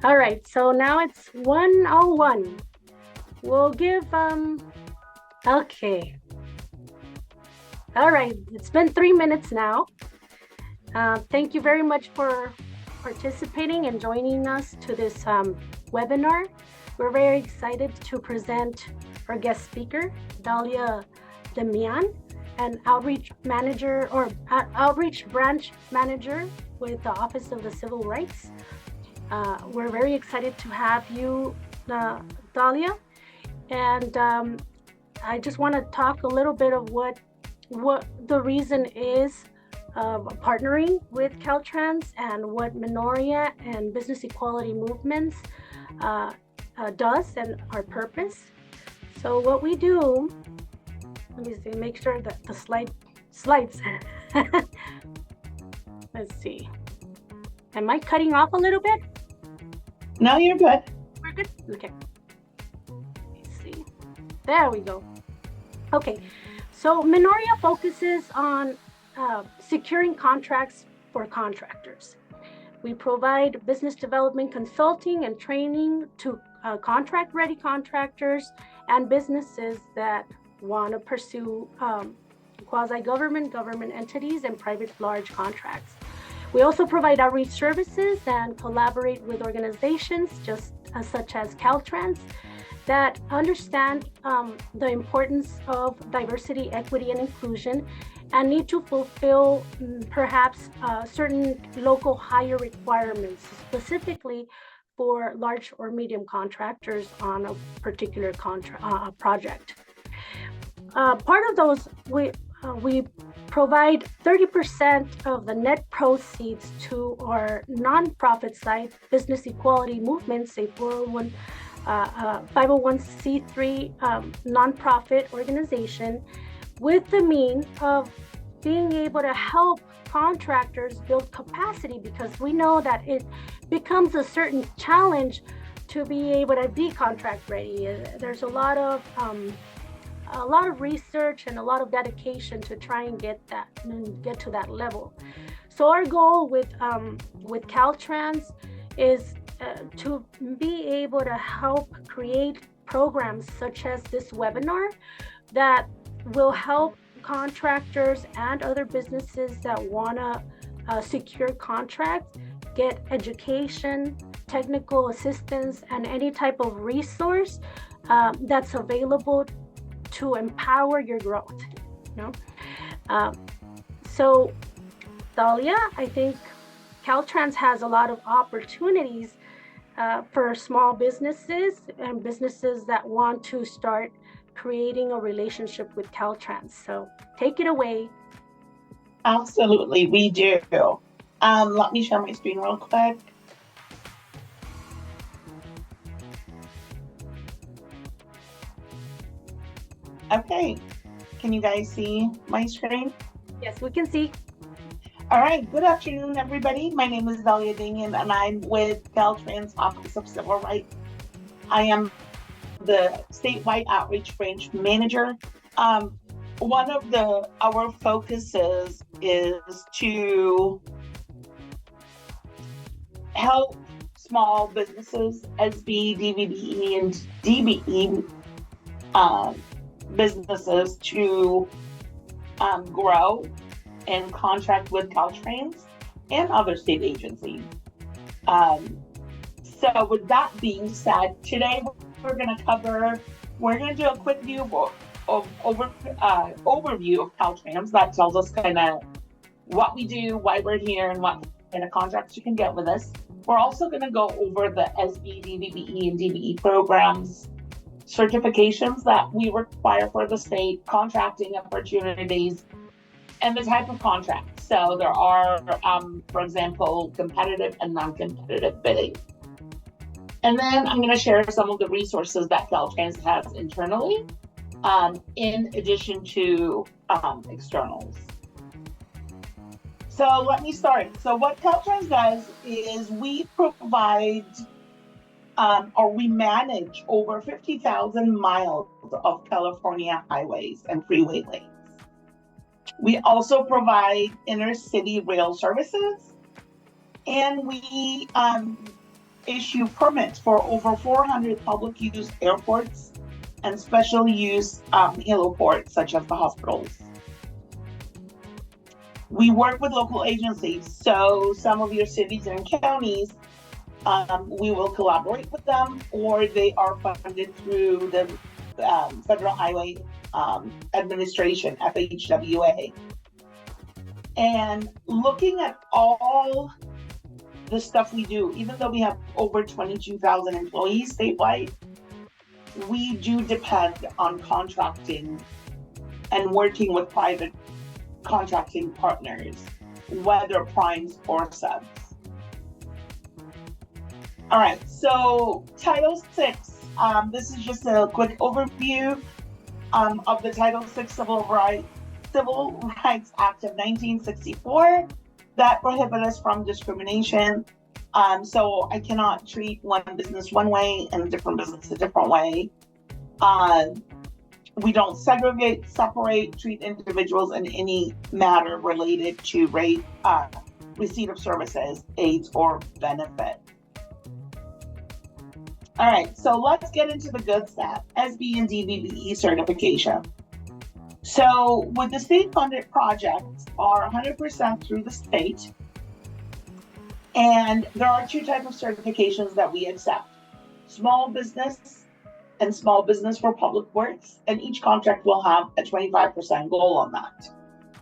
All right, so now it's 101. We'll give, okay. All right, it's been 3 minutes now. Thank you very much for participating and joining us to this webinar. We're very excited to present our guest speaker, Dalia Damian, an outreach manager or outreach branch manager with the Office of the Civil Rights. We're very excited to have you, Dalia, and I just want to talk a little bit of what the reason is of partnering with Caltrans and what Minoria and business equality movements does and our purpose. So what we do, let me see, make sure that the slides. Let's see. Am I cutting off a little bit? No, you're good. We're good? Okay. Let me see. There we go. Okay. So Minoria focuses on securing contracts for contractors. We provide business development consulting and training to contract-ready contractors and businesses that want to pursue quasi-government, government entities, and private large contracts. We also provide outreach services and collaborate with organizations such as Caltrans that understand the importance of diversity, equity, and inclusion and need to fulfill perhaps certain local hire requirements, specifically for large or medium contractors on a particular project. Part of those, we provide 30% of the net proceeds to our nonprofit side, business equality movements, a 501c3 nonprofit organization, with the mean of being able to help contractors build capacity, because we know that it becomes a certain challenge to be able to be contract ready. There's a lot of research and a lot of dedication to try and get to that level. So our goal with Caltrans is to be able to help create programs such as this webinar that will help contractors and other businesses that want to secure contracts get education, technical assistance, and any type of resource that's available to empower your growth. So Dalia, I think Caltrans has a lot of opportunities for small businesses and businesses that want to start creating a relationship with Caltrans. So take it away. Absolutely, we do. Let me share my screen real quick. Okay, can you guys see my screen? Yes, we can see. All right, good afternoon, everybody. My name is Dalia Damian, and I'm with Caltrans Office of Civil Rights. I am the statewide outreach branch manager. One of our focuses is to help small businesses, SB, DVBE, and DBE businesses to grow and contract with Caltrans and other state agencies. So with that being said, today we're going to do a quick view of overview of Caltrans that tells us kind of what we do, why we're here, and what kind of contracts you can get with us. We're also going to go over the SB, DVBE, and DBE programs, certifications that we require for the state, contracting opportunities, and the type of contracts So there are, for example, competitive and non-competitive bidding. And then I'm going to share some of the resources that Caltrans has internally, in addition to externals. So let me start. So what Caltrans does is we provide or we manage over 50,000 miles of California highways and freeway lanes. We also provide inner city rail services, and we issue permits for over 400 public use airports and special use heliports, such as the hospitals. We work with local agencies, so some of your cities and counties, we will collaborate with them, or they are funded through the Federal Highway Administration, FHWA. And looking at all the stuff we do, even though we have over 22,000 employees statewide, we do depend on contracting and working with private contracting partners, whether primes or subs. All right, so Title VI, this is just a quick overview of the Title VI Civil Rights Act of 1964 that prohibit us from discrimination. So I cannot treat one business one way and a different business a different way. We don't segregate, separate, treat individuals in any matter related to rate, receipt of services, aids, or benefit. All right, so let's get into the good stuff, SB and DBE certification. So with the state-funded projects are 100% through the state, and there are two types of certifications that we accept: small business and small business for public works, and each contract will have a 25% goal on that.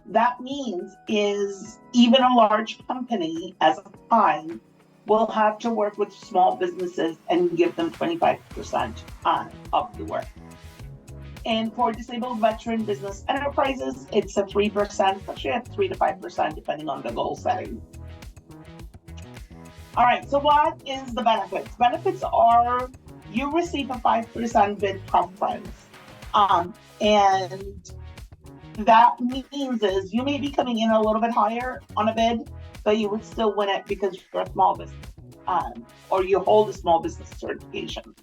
That means is even a large company as a prime will have to work with small businesses and give them 25% of the work. And for disabled veteran business enterprises, it's a 3%, actually at 3 to 5%, depending on the goal setting. All right, so what is the benefits? Benefits are you receive a 5% bid preference. And that means is you may be coming in a little bit higher on a bid, but you would still win it because you're a small business, or you hold a small business certification.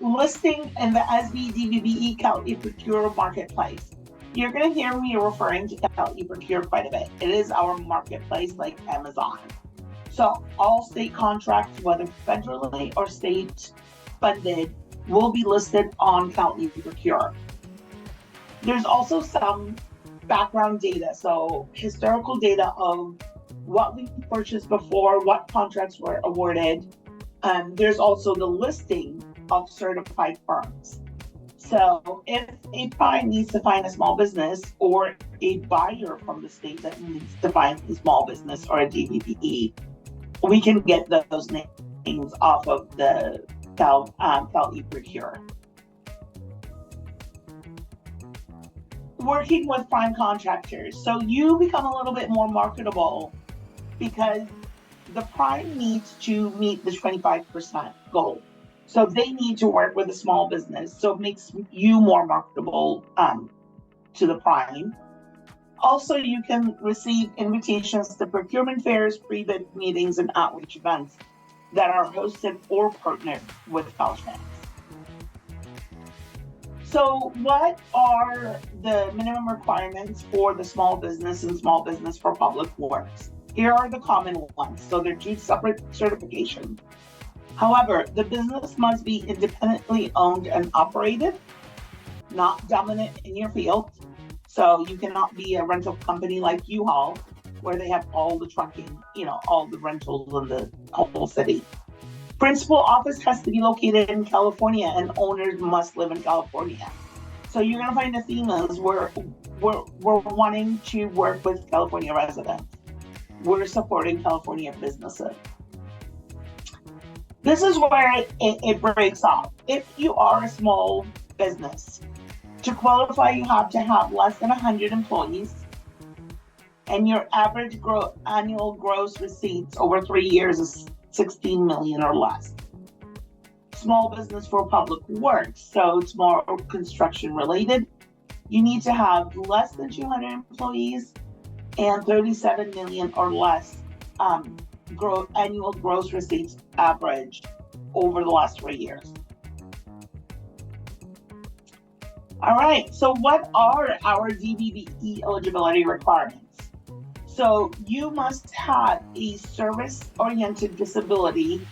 Listing in the SB DBE Cal eProcure marketplace. You're going to hear me referring to Cal eProcure quite a bit. It is our marketplace like Amazon. So all state contracts, whether federally or state funded, will be listed on Cal eProcure. There's also some background data, so historical data of what we purchased before, what contracts were awarded. There's also the listing of certified firms. So if a prime needs to find a small business, or a buyer from the state that needs to find a small business or a DBE, we can get those names off of the Cal eProcure. Working with prime contractors. So you become a little bit more marketable because the prime needs to meet the 25% goal. So they need to work with a small business. So it makes you more marketable to the prime. Also, you can receive invitations to procurement fairs, pre-bid meetings, and outreach events that are hosted or partnered with Caltrans. So what are the minimum requirements for the small business and small business for public works? Here are the common ones. So they're two separate certifications. However, the business must be independently owned and operated, not dominant in your field. So you cannot be a rental company like U-Haul, where they have all the trucking, all the rentals in the whole city. Principal office has to be located in California, and owners must live in California. So you're going to find the theme is we're wanting to work with California residents. We're supporting California businesses. This is where it breaks off. If you are a small business, to qualify, you have to have less than 100 employees, and your average annual gross receipts over 3 years is 16 million or less. Small business for public works, so it's more construction related. You need to have less than 200 employees and 37 million or less annual gross receipts average over the last 3 years. All right, so what are our DBBE eligibility requirements? So you must have a service-oriented disability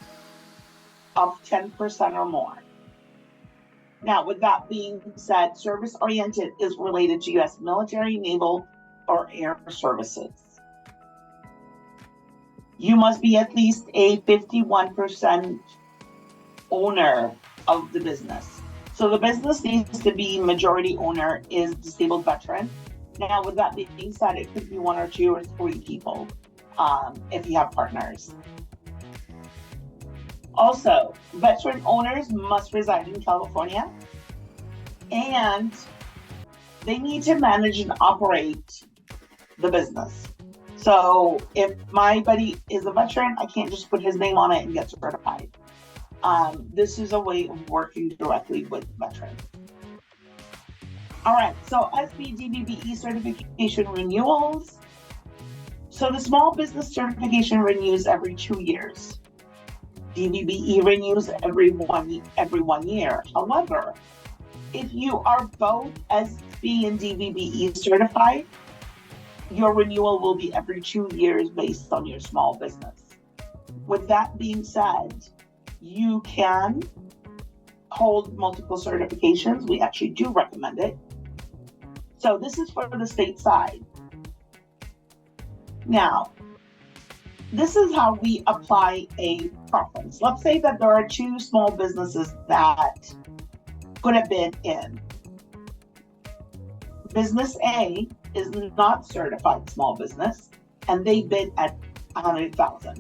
of 10% or more. Now, with that being said, service-oriented is related to U.S. military, naval, or air services. You must be at least a 51% owner of the business. So the business needs to be majority owner is disabled veteran. Now, with that being said, it could be 1 or 2 or 3 people if you have partners. Also, veteran owners must reside in California, and they need to manage and operate the business. So if my buddy is a veteran, I can't just put his name on it and get certified. This is a way of working directly with veterans. All right, so SBDBBE certification renewals. So the small business certification renews every 2 years. DBBE renews every one year. However, if you are both SB and DBBE certified, your renewal will be every 2 years based on your small business. With that being said, you can hold multiple certifications. We actually do recommend it. So this is for the state side. Now, this is how we apply a preference. Let's say that there are 2 small businesses that put a bid in. Business A is not certified small business, and they bid at $100,000.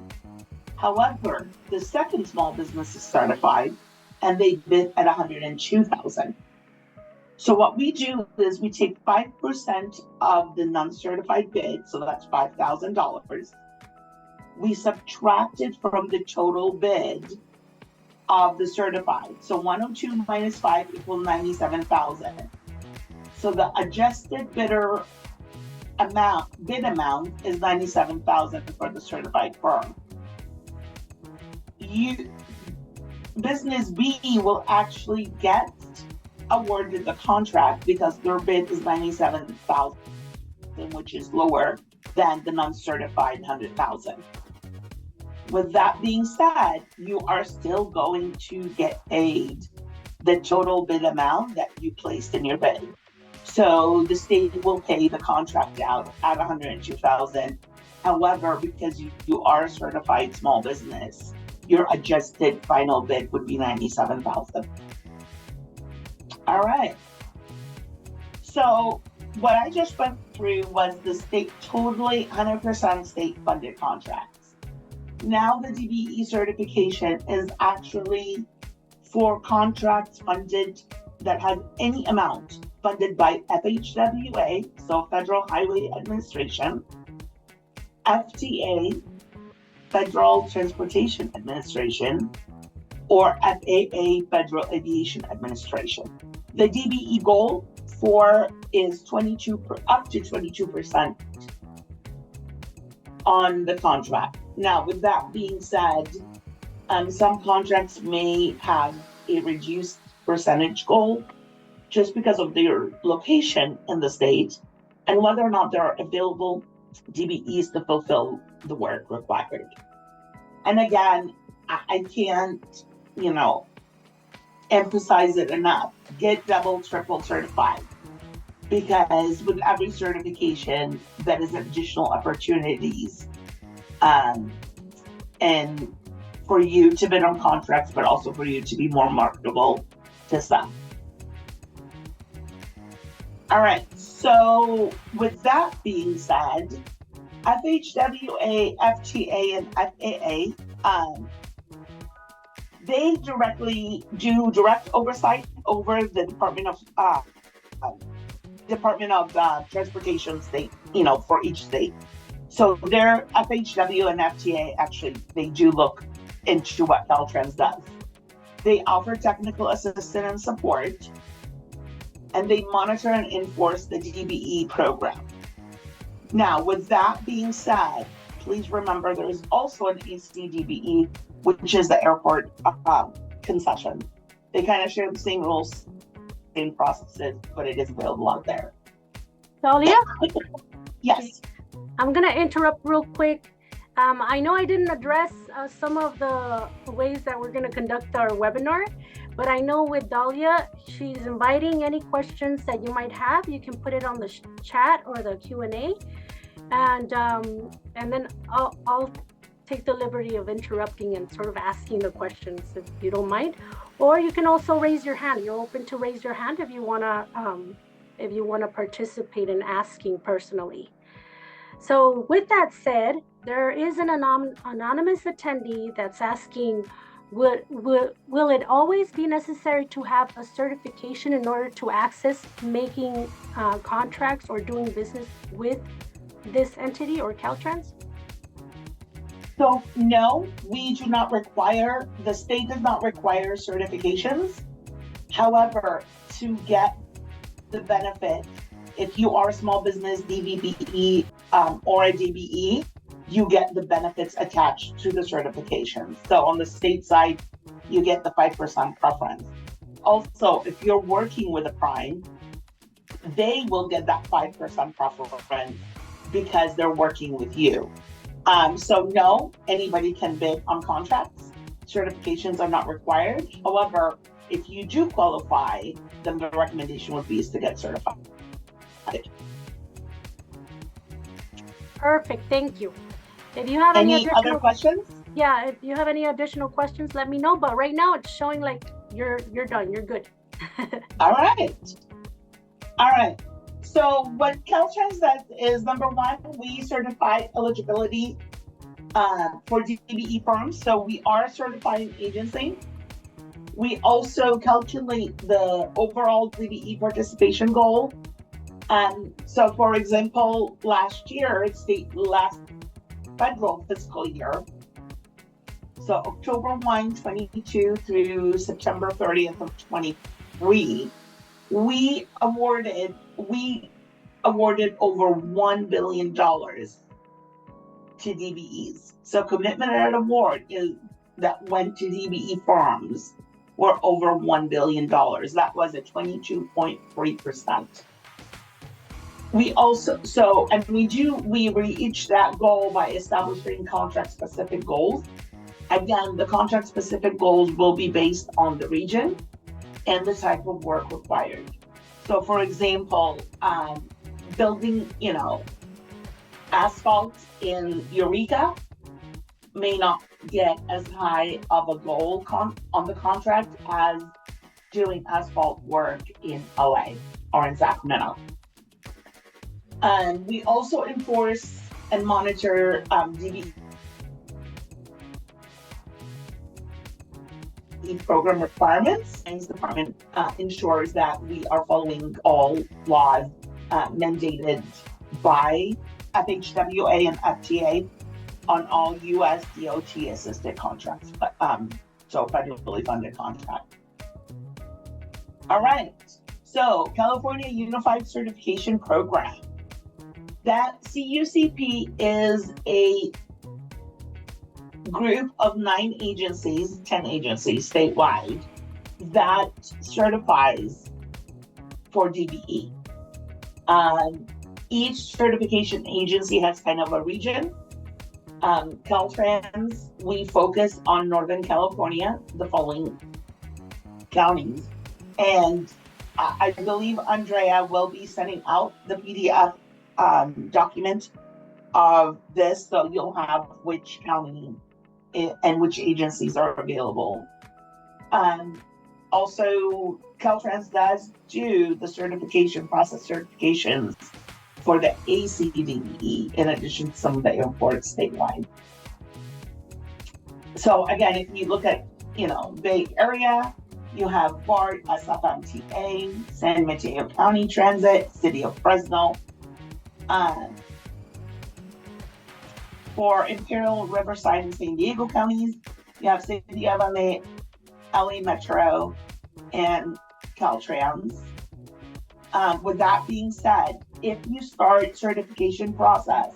However, the second small business is certified, and they bid at $102,000. So what we do is we take 5% of the non-certified bid, so that's $5,000. We subtract it from the total bid of the certified. So 102 minus 5 equals 97,000. So the adjusted bid amount is 97,000 for the certified firm. Business B will actually get awarded the contract because their bid is 97,000, which is lower than the non-certified 100,000. With that being said, you are still going to get paid the total bid amount that you placed in your bid. So the state will pay the contract out at $102,000. However, because you are a certified small business, your adjusted final bid would be $97,000. All right. So what I just went through was the state totally 100% state funded contracts. Now the DBE certification is actually for contracts funded that has any amount funded by FHWA, so Federal Highway Administration, FTA, Federal Transportation Administration, or FAA, Federal Aviation Administration. The DBE goal is up to 22% on the contract. Now, with that being said, some contracts may have a reduced percentage goal just because of their location in the state and whether or not there are available DBEs to fulfill the work required. And again, I can't, emphasize it enough. Get double, triple certified, because with every certification, that is additional opportunities, and for you to bid on contracts, but also for you to be more marketable to some. All right, so with that being said, FHWA, FTA, and FAA, they directly do direct oversight over the Department of Department of Transportation state, for each state. So their FHW and FTA, actually, they do look into what Caltrans does. They offer technical assistance and support, and they monitor and enforce the DBE program. Now, with that being said, please remember there is also an ACDBE, which is the airport concession. They kind of share the same rules, same processes, but it is available out there. Dahlia? Yes. I'm going to interrupt real quick. I know I didn't address some of the ways that we're going to conduct our webinar, but I know with Dahlia, she's inviting any questions that you might have. You can put it on the chat or the Q&A, and then I'll take the liberty of interrupting and sort of asking the questions if you don't mind. Or you can also raise your hand. You're open to raise your hand if you want to participate in asking personally. So with that said, there is an anonymous attendee that's asking, will it always be necessary to have a certification in order to access making contracts or doing business with this entity or Caltrans? So no, we do not require, the state does not require certifications. However, to get the benefit, if you are a small business DBE or a DBE, you get the benefits attached to the certification. So on the state side, you get the 5% preference. Also, if you're working with a prime, they will get that 5% preference because they're working with you. So no, anybody can bid on contracts. Certifications are not required. However, if you do qualify, then the recommendation would be is to get certified. Perfect, thank you. If you have any other questions? Yeah, if you have any additional questions, let me know. But right now it's showing like you're done, you're good. All right. So what Caltrans does is, number one, we certify eligibility for DBE firms. So we are a certifying agency. We also calculate the overall DBE participation goal. So for example, last federal fiscal year, so October 1, 22 through September 30th of 23, we awarded over $1 billion to DBEs. So commitment and award that went to DBE firms were over $1 billion. That was at 22.3%. We reach that goal by establishing contract specific goals. Again, the contract specific goals will be based on the region and the type of work required. So for example, building, asphalt in Eureka may not get as high of a goal on the contract as doing asphalt work in LA or in Sacramento. We also enforce and monitor DBE program requirements. The department ensures that we are following all laws mandated by FHWA and FTA on all U.S. DOT assisted contracts, so federally funded contract. All right, so California Unified Certification Program. That CUCP is a group of 10 agencies statewide that certifies for DBE. Each certification agency has kind of a region. Caltrans, we focus on Northern California, the following counties. And I believe Andrea will be sending out the PDF document of this, so you'll have which county and which agencies are available. Also, Caltrans does do the certification process certifications for the ACDBE in addition to some of the airports statewide. So again, if you look at Bay Area, You have BART, SFMTA, San Mateo County Transit, City of Fresno. For Imperial, Riverside, and San Diego counties, you have City of LA Metro, and Caltrans. With that being said, if you start certification process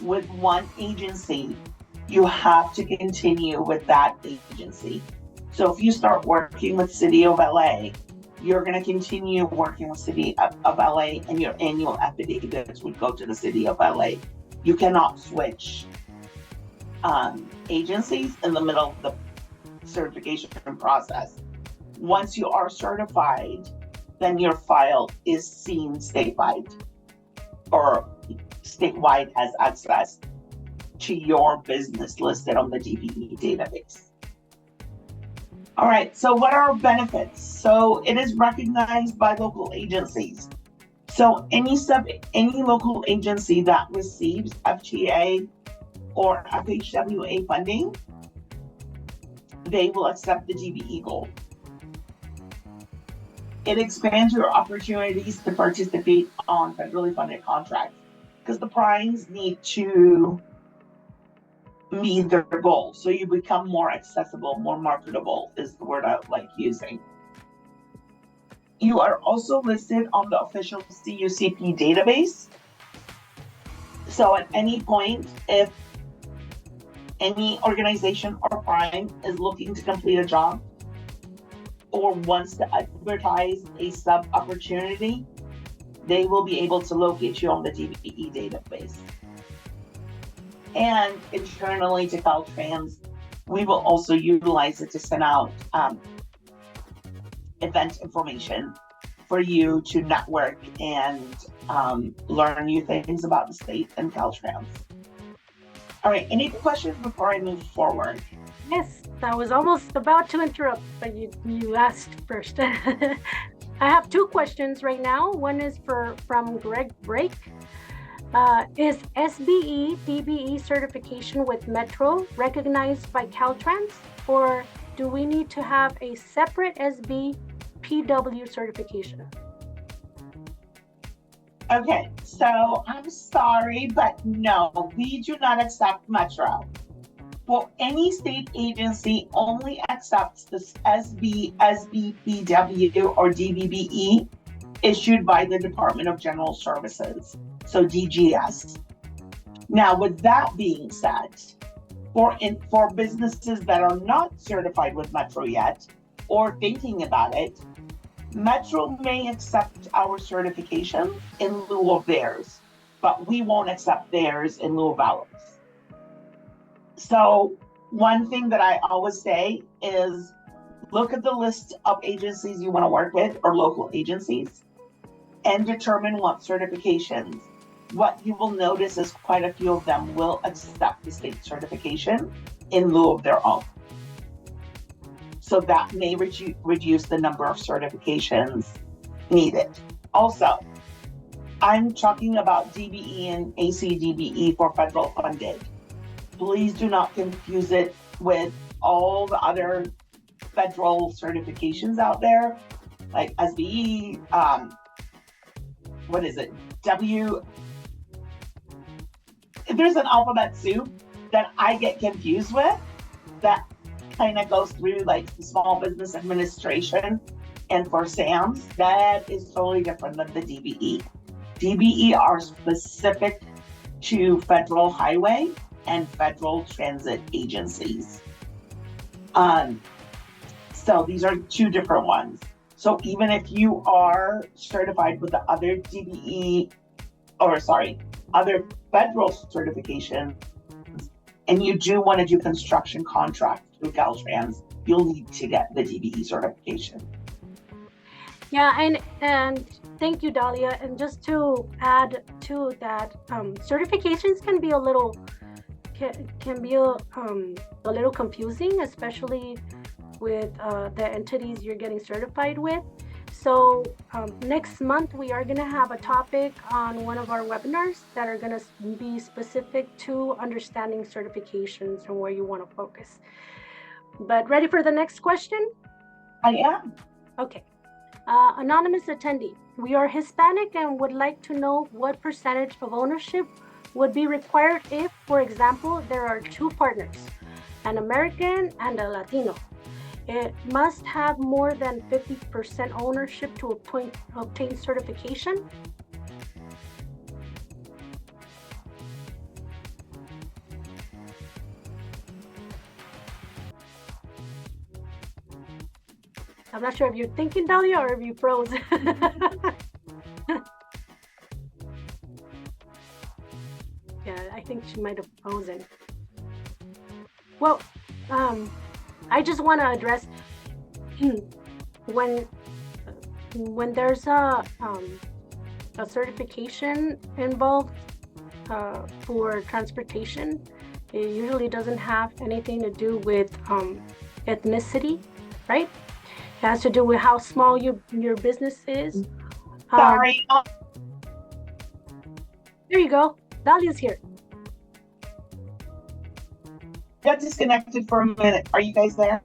with one agency, you have to continue with that agency. So if you start working with City of LA, you're going to continue working with City of LA, and your annual affidavits would go to the City of LA. You cannot switch agencies in the middle of the certification process. Once you are certified, then your file is seen statewide, or statewide has access to your business listed on the DBE database. All right, so what are benefits? So it is recognized by local agencies. So any local agency that receives FTA or FHWA funding, they will accept the DBE goal. It expands your opportunities to participate on federally funded contracts, because the primes need to meet their goals. So you become more accessible, more marketable is the word I like using. You are also listed on the official CUCP database. So at any point, if any organization or prime is looking to complete a job or wants to advertise a sub opportunity, they will be able to locate you on the DBE database. And internally to Caltrans, we will also utilize it to send out event information for you to network and learn new things about the state and Caltrans. All right, any questions before I move forward? Yes, I was almost about to interrupt, but you asked first. I have two questions right now. One is from Greg Brake. Is SBE DBE certification with Metro recognized by Caltrans, or do we need to have a separate SBPW certification? Okay, so I'm sorry, but no, we do not accept Metro. For any state agency, only accepts this SB, SBPW, or DBBE issued by the Department of General Services, so DGS. Now, with that being said, for businesses that are not certified with Metro yet, or thinking about it, Metro may accept our certification in lieu of theirs, but we won't accept theirs in lieu of ours. So one thing that I always say is look at the list of agencies you want to work with, or local agencies, and determine what certifications. What you will notice is quite a few of them will accept the state certification in lieu of their own. So that may reduce the number of certifications needed. Also, I'm talking about DBE and ACDBE for federal funded. Please do not confuse it with all the other federal certifications out there, like SBE, what is it? There's an alphabet soup that I get confused with that kind of goes through like the Small Business Administration, and for SAMs, that is totally different than the DBE. DBE are specific to federal highway and federal transit agencies. So these are two different ones. So even if you are certified with the other DBE, other federal certifications, and you do want to do construction contract through Caltrans, you'll need to get the DBE certification. Yeah, and thank you, Dahlia. And just to add to that, certifications can be a little confusing, especially with the entities you're getting certified with. So next month, we are going to have a topic on one of our webinars that are going to be specific to understanding certifications and where you want to focus. But ready for the next question? I am. Okay. Anonymous attendee. We are Hispanic and would like to know what percentage of ownership would be required if, for example, there are two partners, an American and a Latino. It must have more than 50% ownership to obtain certification. I'm not sure if you're thinking, Dahlia, or if you froze. Yeah, I think she might have frozen. Well, I just want to address when there's a certification involved for transportation, it usually doesn't have anything to do with ethnicity, right? It has to do with how small your business is. Sorry. There you go. Dahlia's here. Got disconnected for a minute. Are you guys there?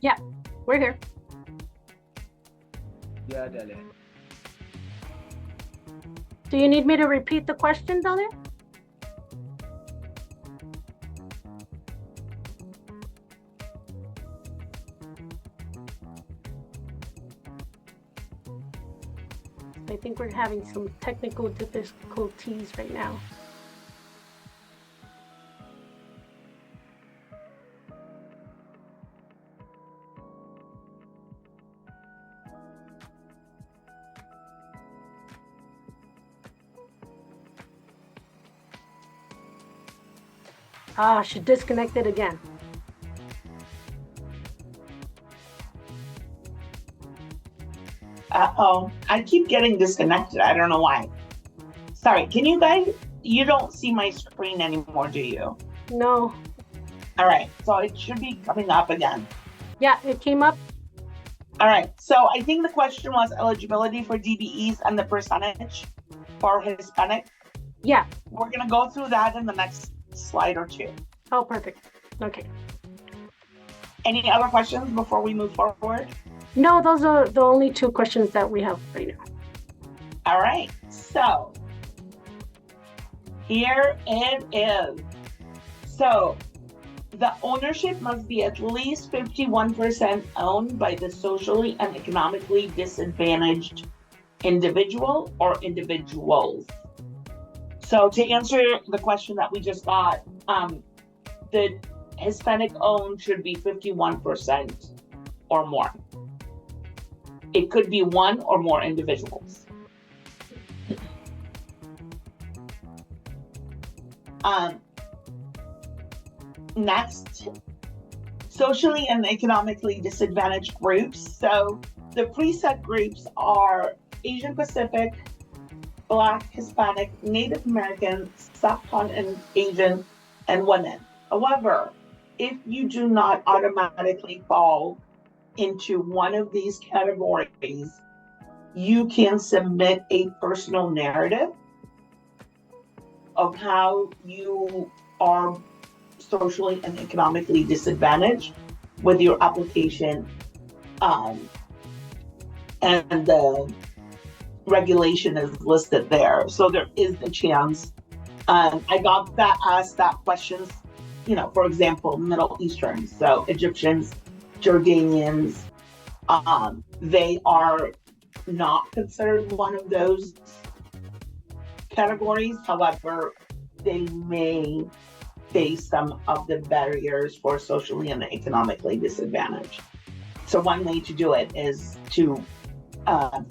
Yeah, we're here. Yeah, Dahlia. Do you need me to repeat the question, Dahlia? I think we're having some technical difficulties right now. Ah, she disconnected again. Uh-oh. I keep getting disconnected. I don't know why. Sorry, you don't see my screen anymore, do you? No. All right, so it should be coming up again. Yeah, it came up. All right, so I think the question was eligibility for DBEs and the percentage for Hispanic. Yeah. We're gonna go through that in the next slide or two. Oh, perfect. Okay. Any other questions before we move forward? No, those are the only two questions that we have right now. All right, so here it is. So the ownership must be at least 51% owned by the socially and economically disadvantaged individual or individuals. So to answer the question that we just got, the Hispanic owned should be 51% or more. It could be one or more individuals. Next, socially and economically disadvantaged groups. So the preset groups are Asian Pacific, Black, Hispanic, Native American, Subcontinent Asian, and women. However, if you do not automatically fall into one of these categories, you can submit a personal narrative of how you are socially and economically disadvantaged with your application, and the regulation is listed there. So there is a chance. I got asked that questions, for example, Middle Eastern, so Egyptians, Jordanians, they are not considered one of those categories. However, they may face some of the barriers for socially and economically disadvantaged. So one way to do it is to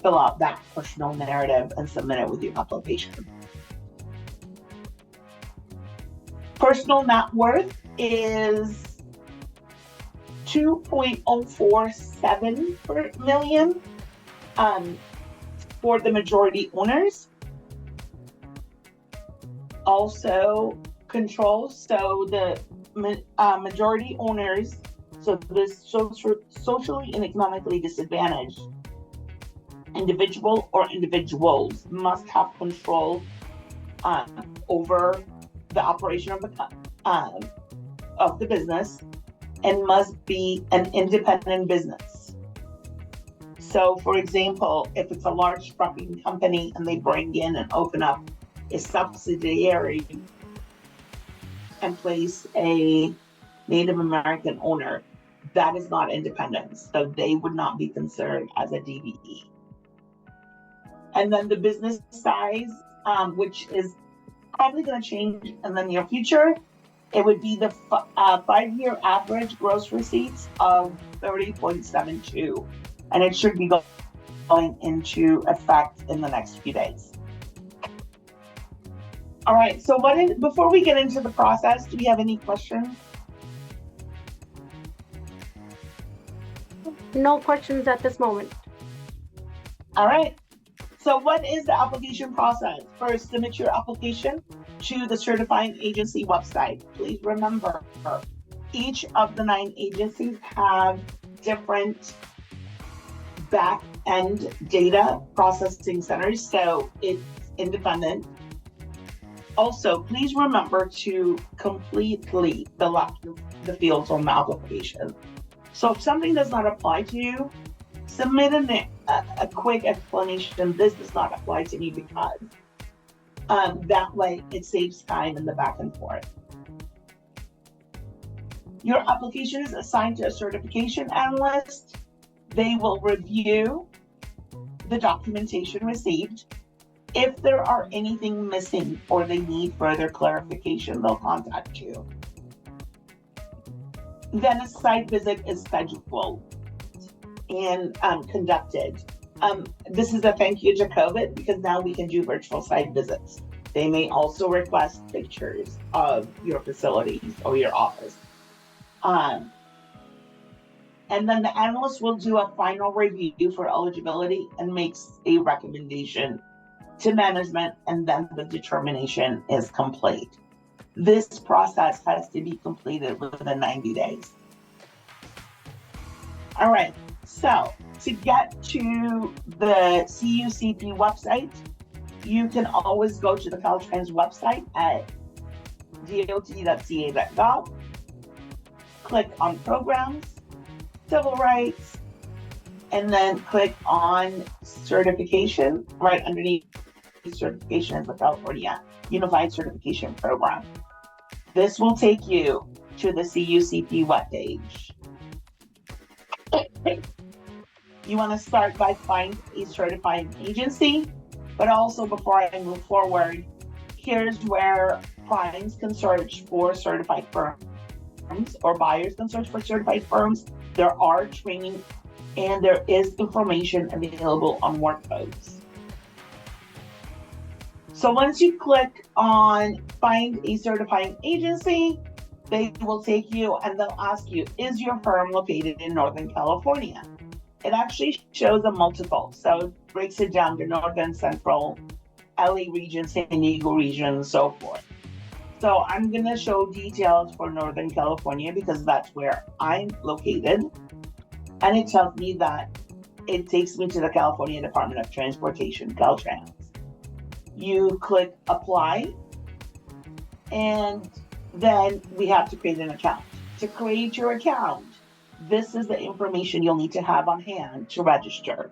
fill out that personal narrative and submit it with your application. Personal net worth is $2.047 million for the majority owners. Also control, so the majority owners, so the socially and economically disadvantaged individual or individuals must have control over the operation of the business and must be an independent business. So for example, if it's a large trucking company and they bring in and open up a subsidiary and place a Native American owner, that is not independence. So they would not be considered as a DBE. And then the business size, which is probably going to change in the near future, it would be the 5-year average gross receipts of 30.72. And it should be going into effect in the next few days. All right, so before we get into the process, do we have any questions? No questions at this moment. All right. So what is the application process? First, submit your application to the certifying agency website. Please remember, each of the 9 agencies have different back-end data processing centers, so it's independent. Also, please remember to completely fill out the fields on the application. So if something does not apply to you, submit a quick explanation. This does not apply to me because that way it saves time in the back and forth. Your application is assigned to a certification analyst. They will review the documentation received. If there are anything missing or they need further clarification, they'll contact you. Then a site visit is scheduled and conducted. This is a thank you to COVID because now we can do virtual site visits. They may also request pictures of your facilities or your office. And then the analyst will do a final review for eligibility and makes a recommendation to management, and then the determination is complete. This process has to be completed within 90 days. All right, so to get to the CUCP website, you can always go to the Caltrans website at dot.ca.gov, click on programs, civil rights, and then click on certification. Right underneath certification is the California Unified Certification Program. This will take you to the CUCP webpage. You want to start by finding a certifying agency, but also before I move forward, here's where clients can search for certified firms or buyers can search for certified firms. There are training and there is information available on work codes. So once you click on find a certifying agency, they will take you and they'll ask you, is your firm located in Northern California? It actually shows a multiple. So it breaks it down to Northern, Central, LA region, San Diego region, and so forth. So I'm going to show details for Northern California because that's where I'm located. And it tells me that it takes me to the California Department of Transportation, Caltrans. You click apply, and then we have to create an account. To create your account, this is the information you'll need to have on hand to register.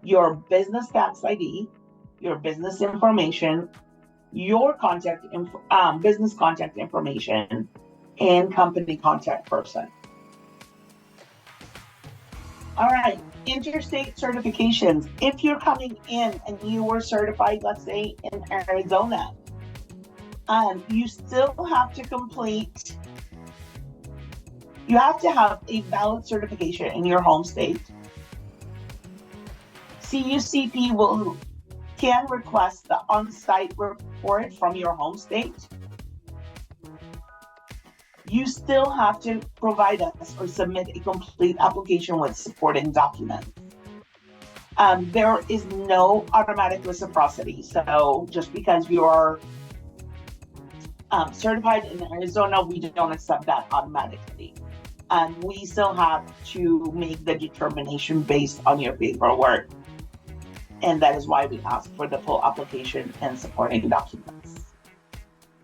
Your business tax ID, your business information, your business contact information, and company contact person. All right, interstate certifications. If you're coming in and you were certified, let's say in Arizona, you still have to complete, you have to have a valid certification in your home state. CUCP can request the on-site report from your home state. You still have to provide us or submit a complete application with supporting documents. There is no automatic reciprocity. So just because you're certified in Arizona, we don't accept that automatically. We still have to make the determination based on your paperwork. And that is why we ask for the full application and supporting documents.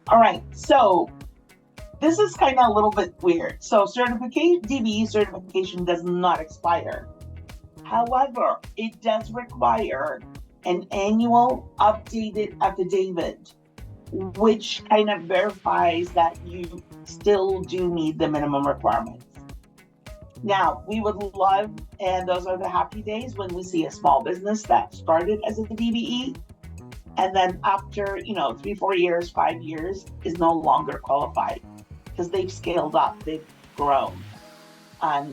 All right, so this is kind of a little bit weird. So DBE certification does not expire. However, it does require an annual updated affidavit, which kind of verifies that you still do meet the minimum requirements. Now, we would love, and those are the happy days when we see a small business that started as a DBE, and then after, 3, 4 years, 5 years, is no longer qualified because they've scaled up, they've grown.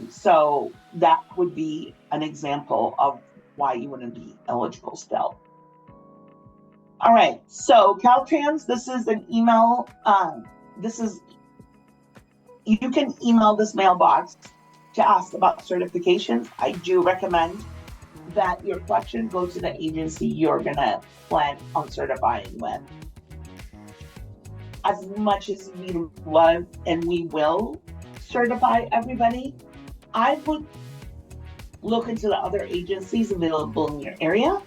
So that would be an example of why you wouldn't be eligible still. All right, so Caltrans, this is an email. You can email this mailbox to ask about certifications. I do recommend that your question go to the agency you're gonna plan on certifying with. As much as we love and we will certify everybody, I would look into the other agencies available in your area.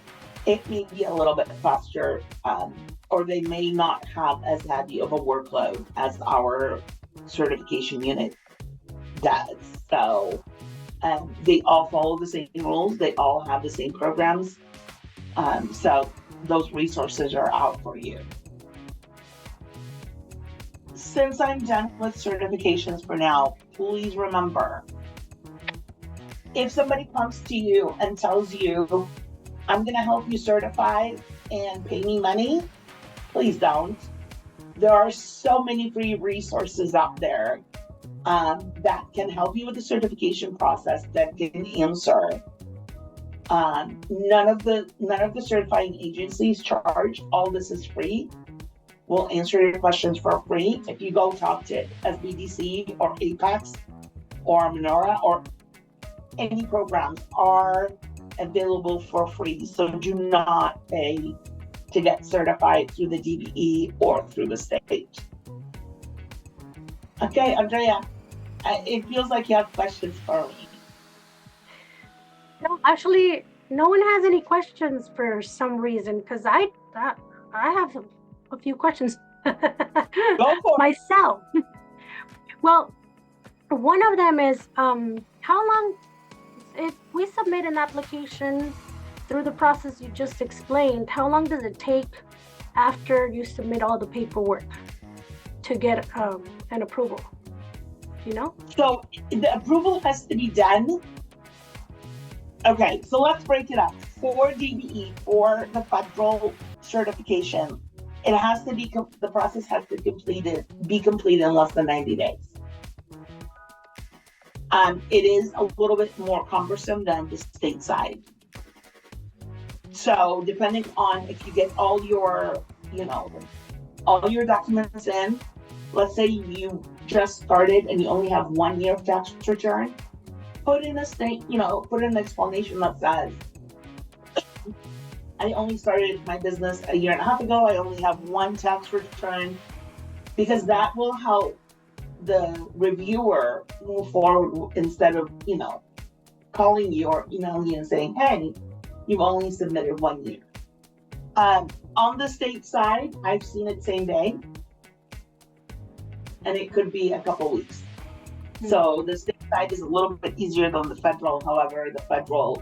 It may be a little bit faster, or they may not have as heavy of a workload as our certification unit does. So they all follow the same rules. They all have the same programs. So those resources are out for you. Since I'm done with certifications for now, please remember, if somebody comes to you and tells you, I'm going to help you certify and pay me money, please don't. There are so many free resources out there that can help you with the certification process, that can answer. None of the certifying agencies charge. All this is free. We'll answer your questions for free. If you go talk to SBDC or Apex or Menorah, or any programs are available for free. So do not pay to get certified through the DBE or through the state. Okay, Andrea, it feels like you have questions for me. No, actually, no one has any questions for some reason, because I have a few questions myself. Well, one of them is, how long, if we submit an application through the process you just explained, how long does it take after you submit all the paperwork to get an approval? You know? So the approval has to be done. Okay, so let's break it up. For DBE, for the federal certification, it has to be, the process has to be completed in less than 90 days. It is a little bit more cumbersome than the state side. So depending on if you get all your documents in, let's say you just started and you only have 1 year of tax return, put in an explanation that says, I only started my business a year and a half ago. I only have 1 tax return, because that will help the reviewer move forward instead of, calling you or emailing you and saying, hey, you've only submitted 1 year. On the state side, I've seen it same day, and it could be a couple weeks. So the state side is a little bit easier than the federal. However, the federal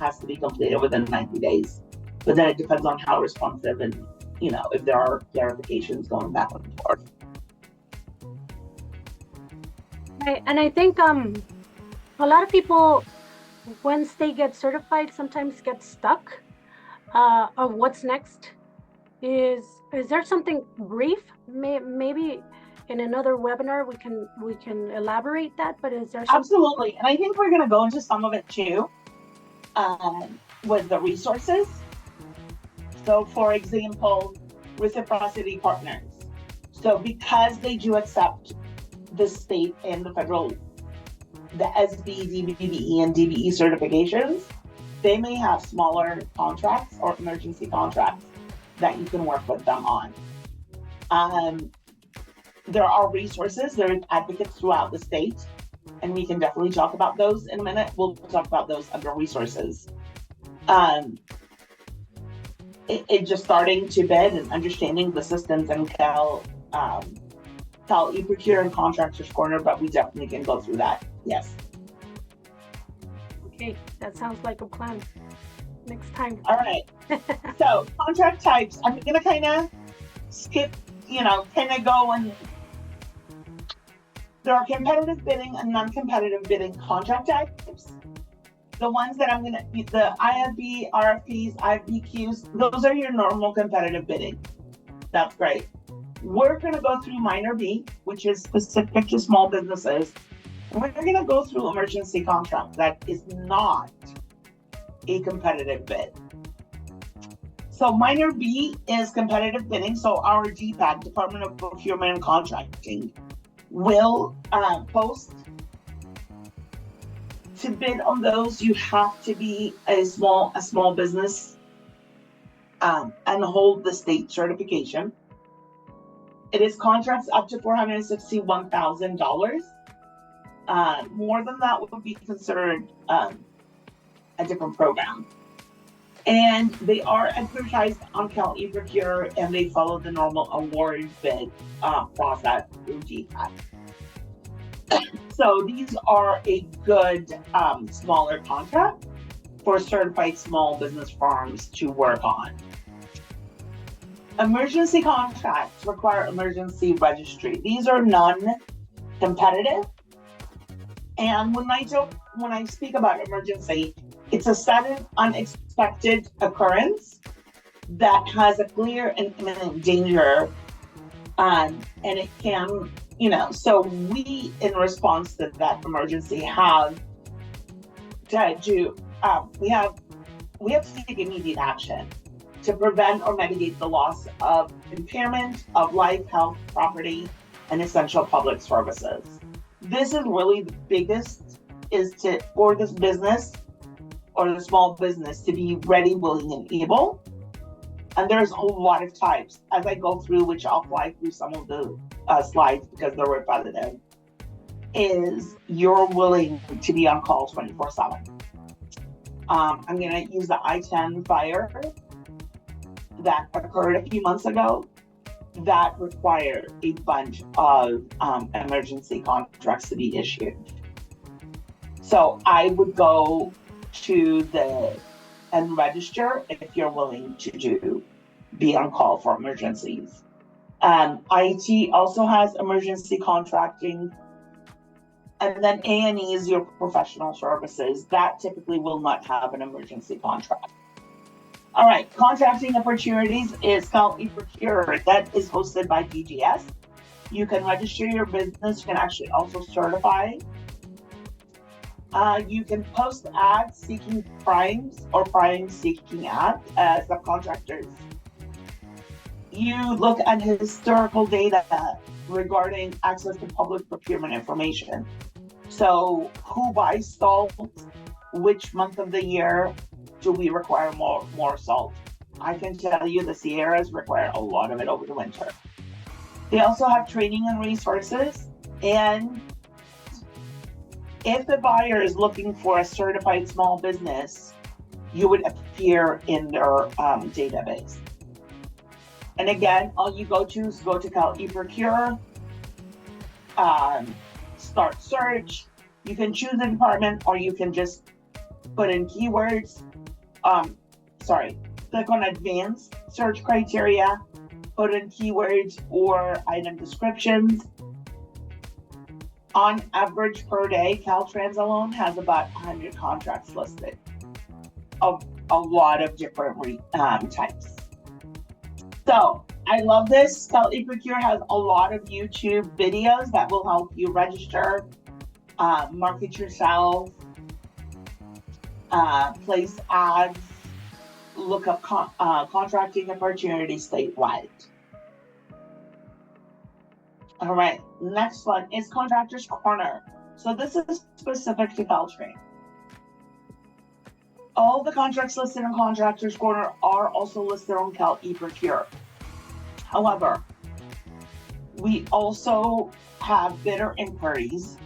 has to be completed within 90 days. But then it depends on how responsive and, if there are clarifications going back and forth. Right. And I think a lot of people, once they get certified, sometimes get stuck of what's next. Is there something brief? Maybe in another webinar we can elaborate that, but is there something? Absolutely. And I think we're going to go into some of it too, with the resources. So for example, reciprocity partners. So because they do accept the state and the federal, the SB, DBE, and DBE certifications, they may have smaller contracts or emergency contracts that you can work with them on. There are resources, there are advocates throughout the state, and we can definitely talk about those in a minute. We'll talk about those under resources. It's just starting to bid and understanding the systems until you procure in Contractors Corner, but we definitely can go through that. Yes. Okay, that sounds like a plan. Next time. All right. So contract types, I'm going to kind of skip, kind of go and there are competitive bidding and non-competitive bidding contract types. The ones that I'm going to, the IFB, RFPs, IFBQs, those are your normal competitive bidding. That's great. We're going to go through minor B, which is specific to small businesses. We're going to go through emergency contract that is not a competitive bid. So minor B is competitive bidding. So our DPAC, Department of Procurement and Contracting, will post. To bid on those, you have to be a small business and hold the state certification. It is contracts up to $461,000. More than that would be considered a different program. And they are advertised on CalEProcure, and they follow the normal award bid process through DPAC. So these are a good smaller contract for certified small business firms to work on. Emergency contracts require emergency registry. These are non-competitive. And when I speak about emergency, it's a sudden, unexpected occurrence that has a clear and imminent danger, and it can, so we, in response to that emergency, have to do, we have to take immediate action to prevent or mitigate the loss of impairment of life, health, property, and essential public services. This is really the biggest, for this business or the small business to be ready, willing, and able. And there's a lot of types as I go through, which I'll fly through some of the slides because they're repetitive, is you're willing to be on call 24/7. I'm going to use the I-10 fire that occurred a few months ago that required a bunch of emergency contracts to be issued. So I would go to and register if you're willing to be on call for emergencies. IT also has emergency contracting. And then A&E is your professional services. That typically will not have an emergency contract. All right, contracting opportunities is CalEProcure. That is hosted by DGS. You can register your business. You can actually also certify. You can post ads seeking primes or primes seeking ads as subcontractors. You look at historical data regarding access to public procurement information. So who buys salt? Which month of the year do we require more salt? I can tell you the Sierras require a lot of it over the winter. They also have training and resources. And if the buyer is looking for a certified small business, you would appear in their database. And again, all you go to is go to CalEProcure, start search. You can choose a department, or you can just put in keywords. Click on advanced search criteria, put in keywords or item descriptions. On average per day, Caltrans alone has about 100 contracts listed of a lot of different types. So I love this. CalEProcure has a lot of YouTube videos that will help you register, market yourself, place ads, look up contracting opportunities statewide. All right, next one is Contractors Corner. So this is specific to Caltrans. All the contracts listed in Contractors Corner are also listed on CalEProcure. However, we also have bidder inquiries.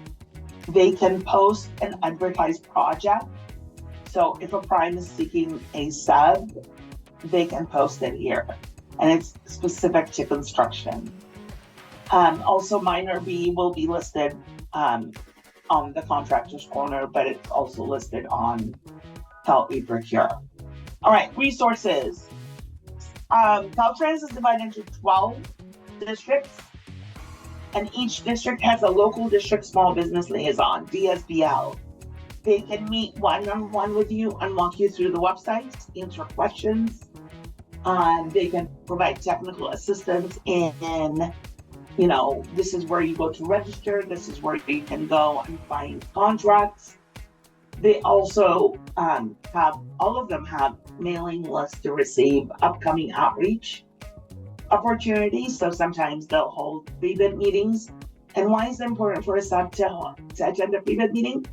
They can post an advertised project. So if a prime is seeking a sub, they can post it here. And it's specific to construction. Also, minor B will be listed on on the Contractors Corner, but it's also listed on Caltrans Procure. All right, resources. Caltrans is divided into 12 districts, and each district has a local district small business liaison, DSBL. They can meet one-on-one with you and walk you through the website, answer questions. They can provide technical assistance in, this is where you go to register, this is where you can go and find contracts. They also all of them have mailing lists to receive upcoming outreach opportunities. So sometimes they'll hold pre-bid meetings. And why is it important for us to attend a pre-bid meeting?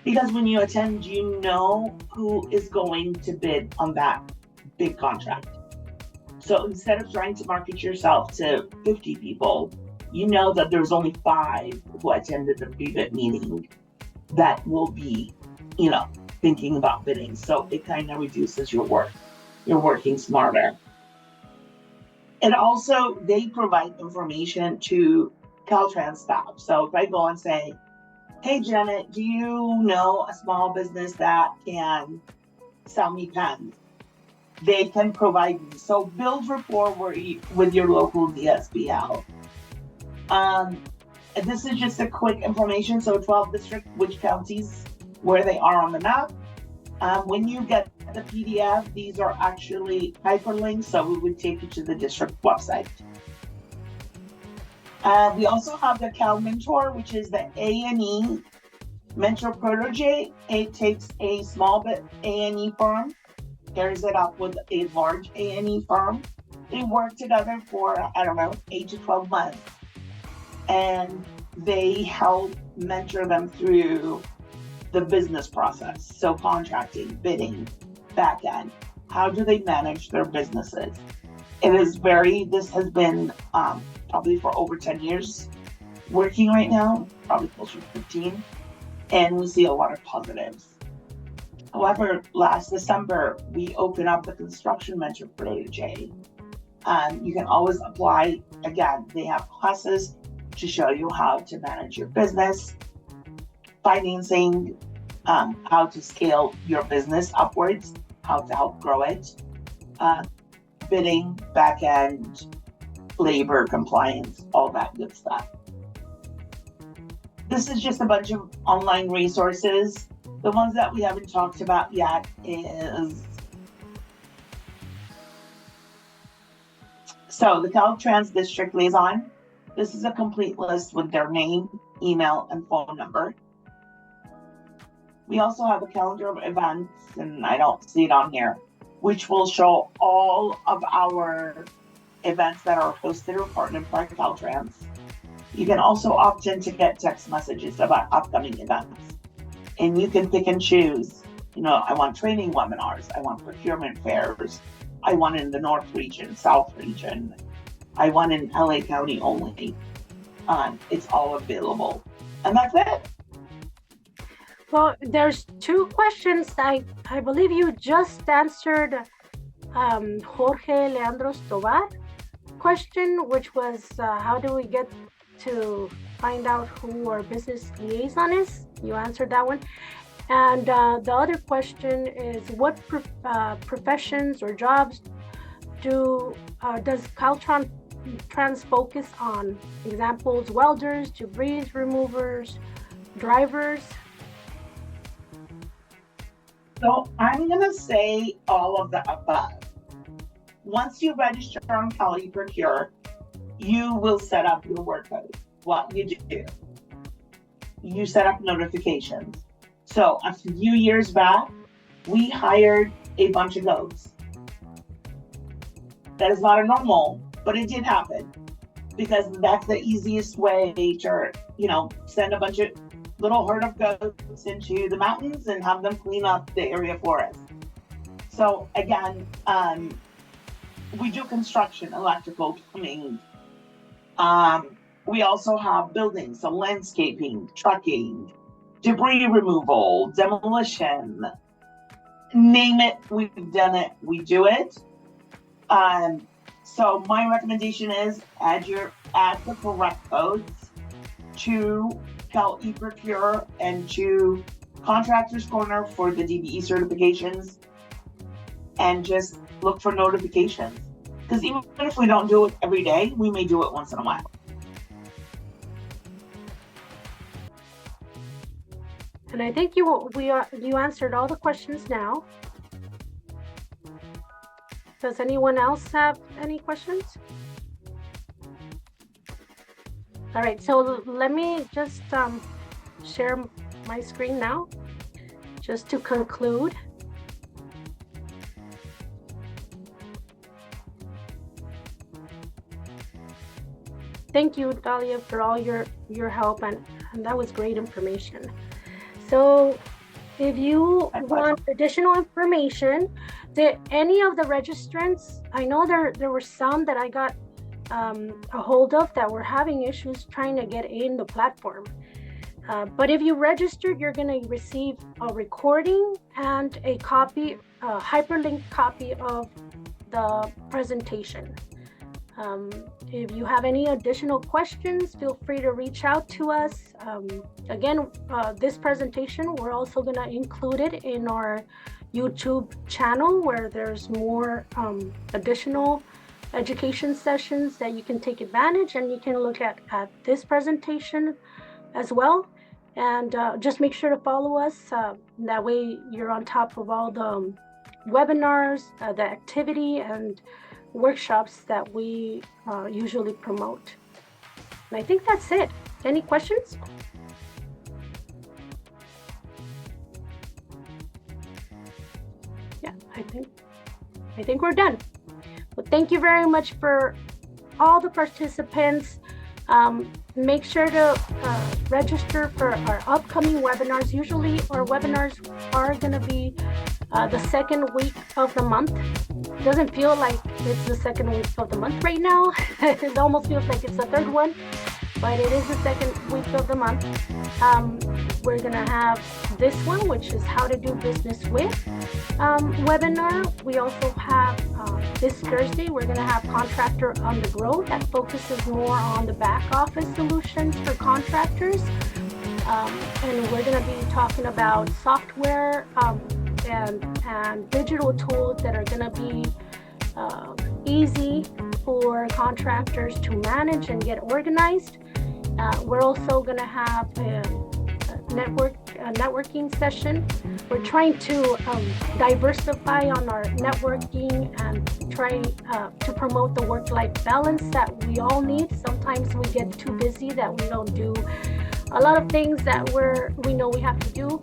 Because when you attend, you know who is going to bid on that big contract. So instead of trying to market yourself to 50 people, you know that there's only 5 who attended the pre-bid meeting that will be, thinking about bidding. So it kind of reduces your work. You're working smarter. And also, they provide information to Caltrans staff. So if I go and say, hey, Janet, do you know a small business that can sell me pens? They can provide you. So build rapport with your local DSBL. And this is just a quick information. So 12 districts, which counties, where they are on the map. When you get the PDF, these are actually hyperlinks, so we would take you to the district website. We also have the Cal Mentor, which is the A&E Mentor Protege. It takes a small A&E firm, pairs it up with a large A&E firm. They work together for, 8 to 12 months. And they help mentor them through the business process. So contracting, bidding, back end. How do they manage their businesses? This has been probably for over 10 years working right now, probably closer to 15. And we see a lot of positives. However, last December, we opened up the Construction Mentor Protege. You can always apply. Again, they have classes to show you how to manage your business, financing, how to scale your business upwards, how to help grow it, bidding, back end, labor, compliance, all that good stuff. This is just a bunch of online resources. The ones that we haven't talked about yet is, so the Caltrans District Liaison. This is a complete list with their name, email, and phone number. We also have a calendar of events, and I don't see it on here, which will show all of our events that are hosted or partnered by Caltrans. You can also opt in to get text messages about upcoming events. And you can pick and choose, I want training webinars, I want procurement fairs, I want in the North region, South region, I want in LA County only. It's all available. And that's it. Well, there's 2 questions. I believe you just answered Jorge Leandro's Tovar question, which was how do we get to find out who our business liaison is? You answered that one. And the other question is what professions or jobs does Caltrans focus on? Examples: welders, debris removers, drivers. So I'm going to say all of the above. Once you register on Cali Procure, you will set up your workload. What you do, you set up notifications. So a few years back, we hired a bunch of goats. That is not a normal, but it did happen because that's the easiest way to, send a bunch of little herd of goats into the mountains and have them clean up the area for us. So again, we do construction, electrical, plumbing. We also have buildings, so landscaping, trucking, debris removal, demolition, name it, we've done it, we do it. So my recommendation is add the correct codes to Cal eProcure and to Contractors Corner for the DBE certifications, and just look for notifications. Because even if we don't do it every day, we may do it once in a while. And I think you answered all the questions now. Does anyone else have any questions? All right, so let me just share my screen now, just to conclude. Thank you, Dahlia, for all your help, and that was great information. So if you want additional information, any of the registrants, I know there were some that I got a hold of that were having issues trying to get in the platform. But if you registered, you're going to receive a recording and a copy, a hyperlinked copy of the presentation. If you have any additional questions, feel free to reach out to us. Again, this presentation, we're also going to include it in our YouTube channel, where there's more additional education sessions that you can take advantage, and you can look at this presentation as well. And just make sure to follow us. That way you're on top of all the webinars, the activity and workshops that we usually promote. And I think that's it. Any questions? Yeah, I think we're done. Well, thank you very much for all the participants. Make sure to register for our upcoming webinars. Usually our webinars are going to be the second week of the month. It doesn't feel like it's the second week of the month right now. It almost feels like it's the third one, but it is the second week of the month. We're going to have this one, which is how to do business with webinar. We also have this Thursday, we're going to have Contractor on the Go that focuses more on the back office solutions for contractors. And we're going to be talking about software and digital tools that are going to be easy for contractors to manage and get organized. We're also going to have a networking session. We're trying to diversify on our networking and try to promote the work-life balance that we all need. Sometimes we get too busy that we don't do a lot of things that we know we have to do.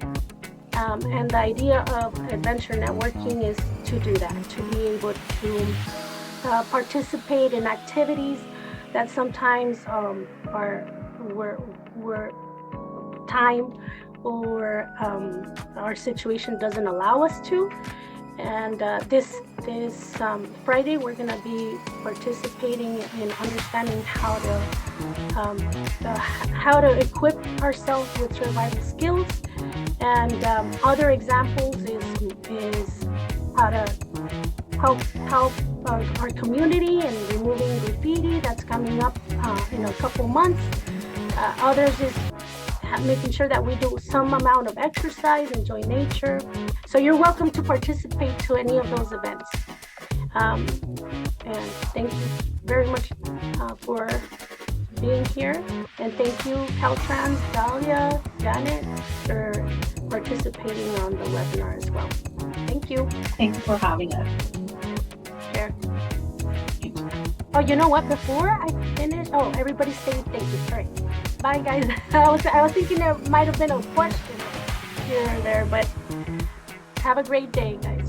And the idea of adventure networking is to do that, to be able to participate in activities that sometimes we're time or our situation doesn't allow us to. And this Friday, we're going to be participating in understanding how to equip ourselves with survival skills. And other examples is how to help our community in removing graffiti that's coming up in a couple months. Others is making sure that we do some amount of exercise, enjoy nature. So you're welcome to participate to any of those events. And thank you very much for being here. And thank you, Caltrans, Dahlia, Janet, for participating on the webinar as well. Thank you. Thank you for having us. Sure. Oh, you know what? Before I finish, everybody say thank you. Sorry. Bye, guys. I was thinking there might have been a question here or there, but have a great day, guys.